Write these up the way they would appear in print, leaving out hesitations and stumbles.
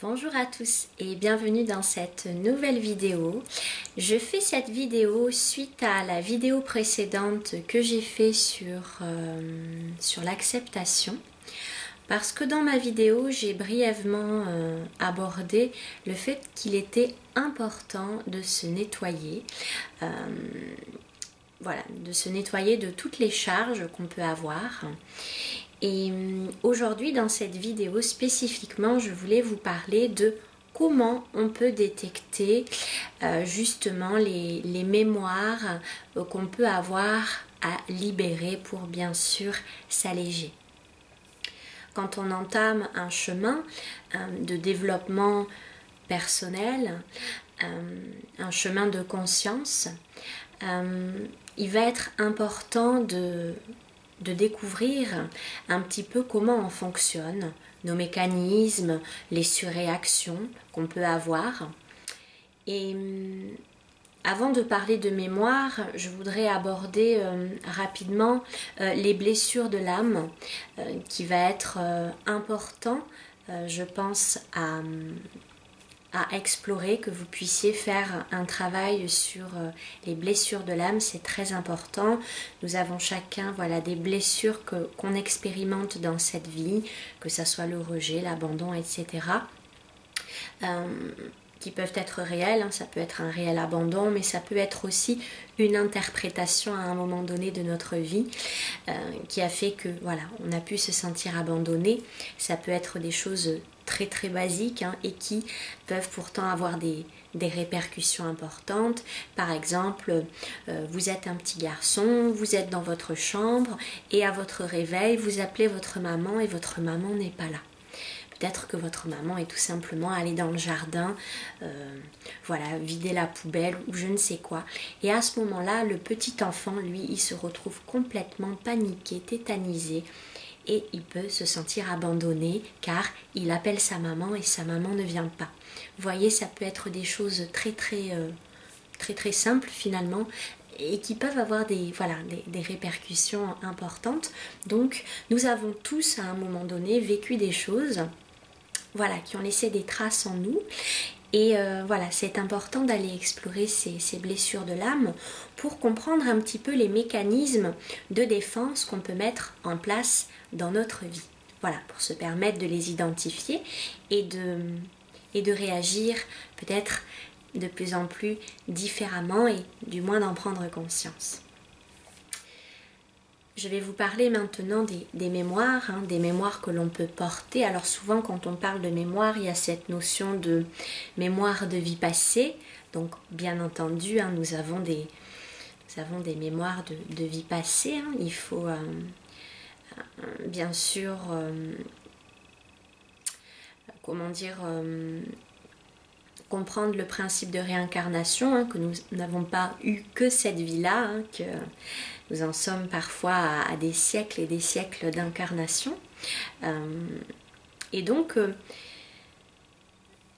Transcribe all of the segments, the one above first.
Bonjour à tous et bienvenue dans cette nouvelle vidéo. Je fais cette vidéo suite à la vidéo précédente que j'ai fait sur l'acceptation. Parce que dans ma vidéo, j'ai brièvement abordé le fait qu'il était important de se nettoyer. Voilà, de se nettoyer de toutes les charges qu'on peut avoir. Et aujourd'hui, dans cette vidéo spécifiquement, je voulais vous parler de comment on peut détecter justement les mémoires qu'on peut avoir à libérer pour bien sûr s'alléger. Quand on entame un chemin de développement personnel, un chemin de conscience, il va être important de découvrir un petit peu comment on fonctionne, nos mécanismes, les surréactions qu'on peut avoir. Et avant de parler de mémoire, je voudrais aborder rapidement les blessures de l'âme qui va être important, je pense, à explorer, que vous puissiez faire un travail sur les blessures de l'âme, c'est très important. Nous avons chacun des blessures qu'on expérimente dans cette vie, que ce soit le rejet, l'abandon, etc. Qui peuvent être réels, ça peut être un réel abandon, mais ça peut être aussi une interprétation à un moment donné de notre vie qui a fait que on a pu se sentir abandonné. Ça peut être des choses très très basiques et qui peuvent pourtant avoir des répercussions importantes. Par exemple, vous êtes un petit garçon, vous êtes dans votre chambre et à votre réveil, vous appelez votre maman et votre maman n'est pas là. Peut-être que votre maman est tout simplement allée dans le jardin, vider la poubelle ou je ne sais quoi. Et à ce moment-là, le petit enfant, lui, il se retrouve complètement paniqué, tétanisé. Et il peut se sentir abandonné car il appelle sa maman et sa maman ne vient pas. Vous voyez, ça peut être des choses très simples finalement et qui peuvent avoir des répercussions importantes. Donc nous avons tous à un moment donné vécu des choses qui ont laissé des traces en nous. Et c'est important d'aller explorer ces blessures de l'âme pour comprendre un petit peu les mécanismes de défense qu'on peut mettre en place dans notre vie. Voilà, pour se permettre de les identifier et de réagir peut-être de plus en plus différemment et du moins d'en prendre conscience. Je vais vous parler maintenant des mémoires, des mémoires que l'on peut porter. Alors souvent quand on parle de mémoire, il y a cette notion de mémoire de vie passée. Donc bien entendu, nous avons des mémoires de vie passée. Il faut bien sûr, comprendre le principe de réincarnation, que nous n'avons pas eu que cette vie-là, que nous en sommes parfois à des siècles et des siècles d'incarnation. Et donc,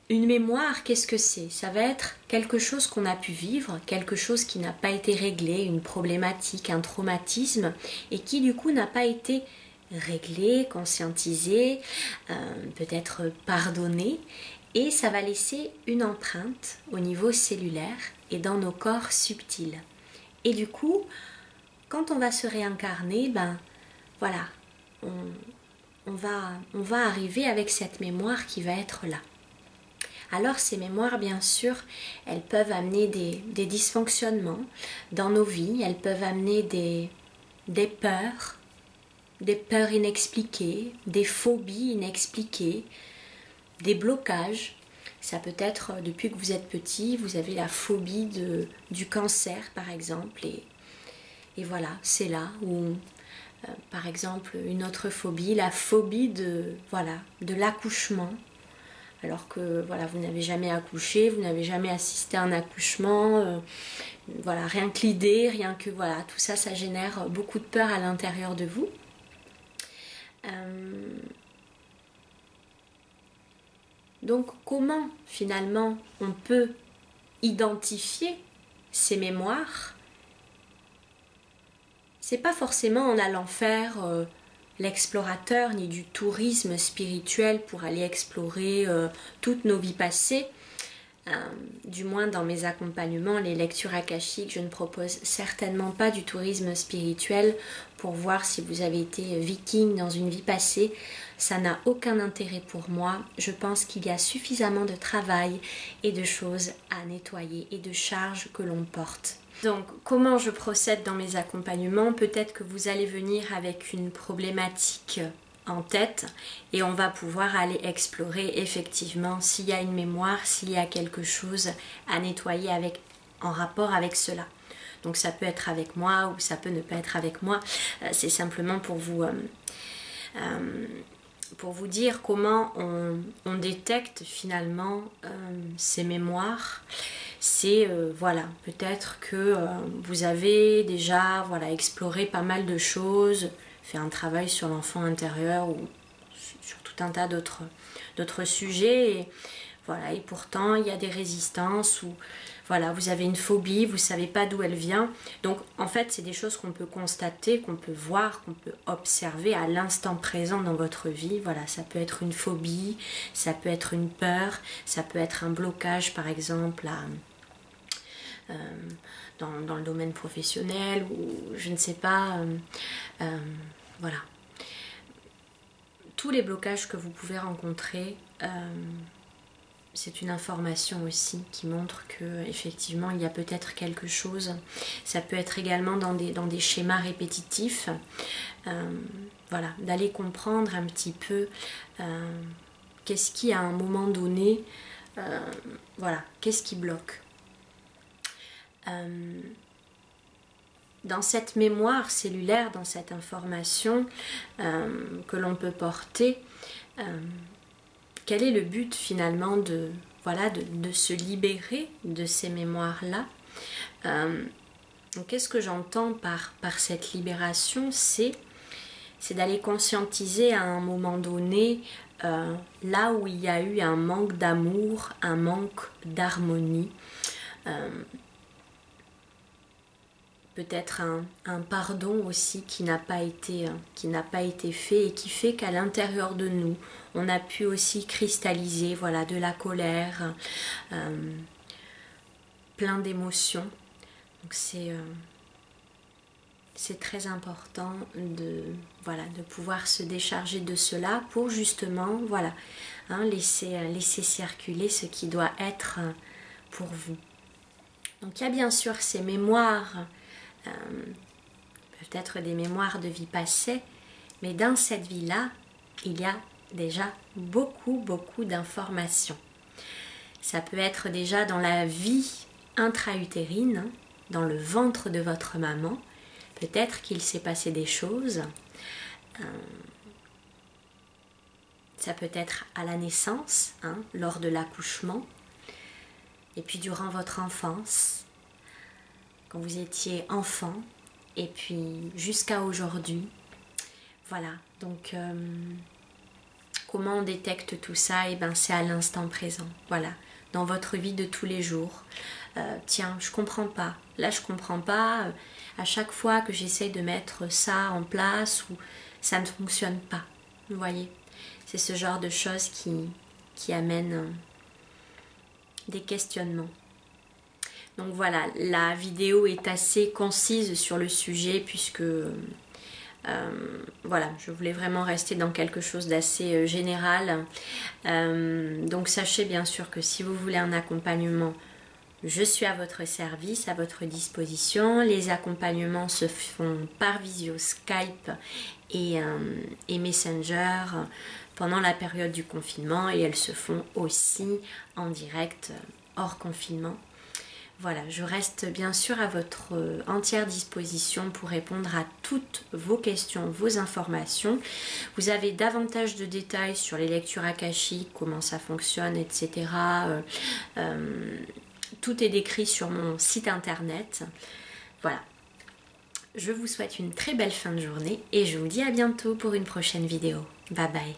une mémoire, qu'est-ce que c'est? Ça va être quelque chose qu'on a pu vivre, quelque chose qui n'a pas été réglé, une problématique, un traumatisme, et qui du coup n'a pas été réglé, conscientisé, peut-être pardonné, et ça va laisser une empreinte au niveau cellulaire et dans nos corps subtils. Et du coup, quand on va se réincarner, on va arriver avec cette mémoire qui va être là. Alors ces mémoires, bien sûr, elles peuvent amener des dysfonctionnements dans nos vies, elles peuvent amener des peurs inexpliquées, des phobies inexpliquées, des blocages. Ça peut être depuis que vous êtes petit, vous avez la phobie du cancer par exemple, et voilà, c'est là où par exemple une autre phobie, la phobie de l'accouchement. Alors que vous n'avez jamais accouché, vous n'avez jamais assisté à un accouchement, rien que l'idée, rien que tout ça, ça génère beaucoup de peur à l'intérieur de vous. Donc comment finalement on peut identifier ces mémoires? C'est pas forcément en allant faire l'explorateur ni du tourisme spirituel pour aller explorer toutes nos vies passées. Du moins dans mes accompagnements, les lectures akashiques, je ne propose certainement pas du tourisme spirituel pour voir si vous avez été viking dans une vie passée. Ça n'a aucun intérêt pour moi. Je pense qu'il y a suffisamment de travail et de choses à nettoyer et de charges que l'on porte. Donc comment je procède dans mes accompagnements? Peut-être que vous allez venir avec une problématique en tête et on va pouvoir aller explorer effectivement s'il y a une mémoire, s'il y a quelque chose à nettoyer en rapport avec cela. Donc ça peut être avec moi ou ça peut ne pas être avec moi. C'est simplement pour vous dire comment on détecte finalement ces mémoires. C'est voilà, peut-être que vous avez déjà exploré pas mal de choses, fait un travail sur l'enfant intérieur ou sur tout un tas d'autres sujets et pourtant il y a des résistances ou vous avez une phobie, vous ne savez pas d'où elle vient. Donc en fait c'est des choses qu'on peut constater, qu'on peut voir, qu'on peut observer à l'instant présent dans votre vie. Ça peut être une phobie, ça peut être une peur, ça peut être un blocage par exemple dans le domaine professionnel ou je ne sais pas, voilà. Tous les blocages que vous pouvez rencontrer, c'est une information aussi qui montre que effectivement il y a peut-être quelque chose. Ça peut être également dans des schémas répétitifs, d'aller comprendre un petit peu qu'est-ce qui à un moment donné, qu'est-ce qui bloque. Dans cette mémoire cellulaire, dans cette information que l'on peut porter, quel est le but finalement de se libérer de ces mémoires-là? Qu'est-ce que j'entends par cette libération? C'est d'aller conscientiser à un moment donné là où il y a eu un manque d'amour, un manque d'harmonie. Peut-être un pardon aussi qui n'a pas été fait et qui fait qu'à l'intérieur de nous, on a pu aussi cristalliser de la colère, plein d'émotions. Donc c'est très important de pouvoir se décharger de cela pour justement laisser circuler ce qui doit être pour vous. Donc il y a bien sûr ces mémoires, peut-être des mémoires de vie passée, mais dans cette vie-là, il y a déjà beaucoup d'informations. Ça peut être déjà dans la vie intra-utérine, dans le ventre de votre maman. Peut-être qu'il s'est passé des choses. Ça peut être à la naissance, lors de l'accouchement, et puis durant votre enfance, quand vous étiez enfant, et puis jusqu'à aujourd'hui. Voilà, donc comment on détecte tout ça? C'est à l'instant présent, dans votre vie de tous les jours. Tiens, je comprends pas, là je comprends pas, à chaque fois que j'essaye de mettre ça en place, ou ça ne fonctionne pas, vous voyez. C'est ce genre de choses qui amènent des questionnements. Donc voilà, la vidéo est assez concise sur le sujet puisque je voulais vraiment rester dans quelque chose d'assez général. Donc sachez bien sûr que si vous voulez un accompagnement, je suis à votre service, à votre disposition. Les accompagnements se font par visio Skype et Messenger pendant la période du confinement et elles se font aussi en direct hors confinement. Voilà, je reste bien sûr à votre entière disposition pour répondre à toutes vos questions, vos informations. Vous avez davantage de détails sur les lectures akashiques, comment ça fonctionne, etc. Tout est décrit sur mon site internet. Voilà, je vous souhaite une très belle fin de journée et je vous dis à bientôt pour une prochaine vidéo. Bye bye.